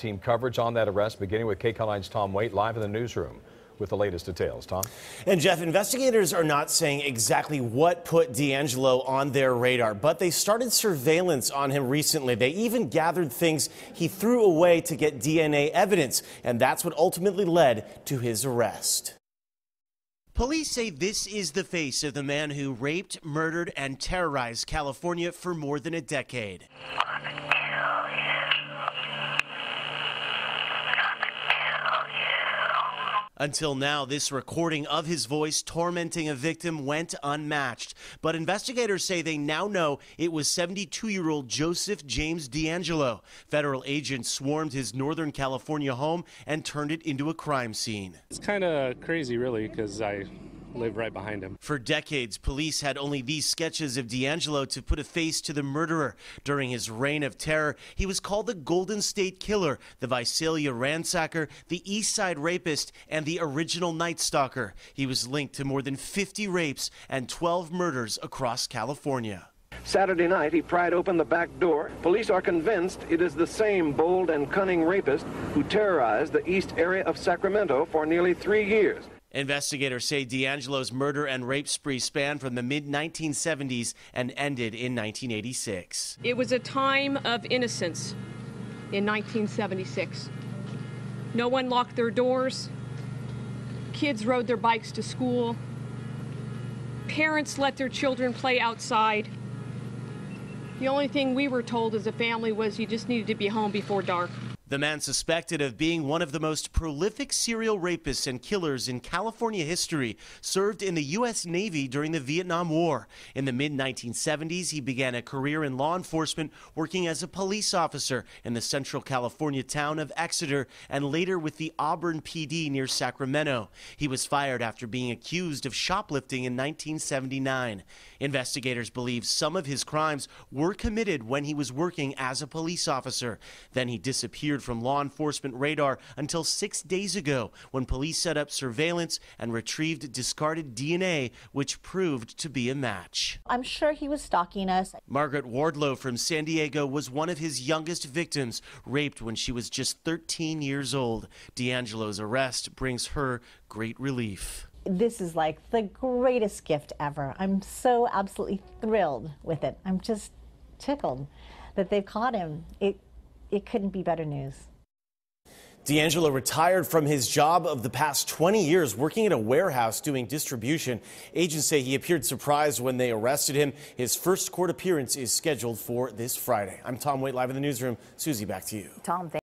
team coverage on that arrest, beginning with KCAL9's Tom Waite live in the newsroom with the latest details. Tom? And Jeff, investigators are not saying exactly what put D'Angelo on their radar, but they started surveillance on him recently. They even gathered things he threw away to get DNA evidence, and that's what ultimately led to his arrest. Police say this is the face of the man who raped, murdered, and terrorized California for more than a decade. Until now, this recording of his voice tormenting a victim went unmatched. But investigators say they now know it was 72-year-old Joseph James D'Angelo. Federal agents swarmed his Northern California home and turned it into a crime scene. It's kind of crazy, really, because I live right behind him. For decades, police had only these sketches of D'Angelo to put a face to the murderer. During his reign of terror, he was called the Golden State Killer, the Visalia Ransacker, the East Side Rapist, and the original Night Stalker. He was linked to more than 50 rapes and 12 murders across California. Saturday night, he pried open the back door. Police are convinced it is the same bold and cunning rapist who terrorized the east area of Sacramento for nearly 3 years. Investigators say D'Angelo's murder and rape spree spanned from the mid-1970s and ended in 1986. It was a time of innocence in 1976. No one locked their doors. Kids rode their bikes to school. Parents let their children play outside. The only thing we were told as a family was you just needed to be home before dark. The man suspected of being one of the most prolific serial rapists and killers in California history served in the U.S. Navy during the Vietnam War. In the mid-1970s, he began a career in law enforcement, working as a police officer in the Central California town of Exeter and later with the Auburn PD near Sacramento. He was fired after being accused of shoplifting in 1979. Investigators believe some of his crimes were committed when he was working as a police officer. Then he disappeared from law enforcement radar until 6 days ago when police set up surveillance and retrieved discarded DNA, which proved to be a match. I'm sure he was stalking us. Margaret Wardlow from San Diego was one of his youngest victims, raped when she was just 13 years old. D'Angelo's arrest brings her great relief. This is like the greatest gift ever. I'm so absolutely thrilled with it. I'm just tickled that they've caught him. It couldn't be better news. D'Angelo retired from his job of the past 20 years working at a warehouse doing distribution. Agents say he appeared surprised when they arrested him. His first court appearance is scheduled for this Friday. I'm Tom Waite, live in the newsroom. Susie, back to you. Tom,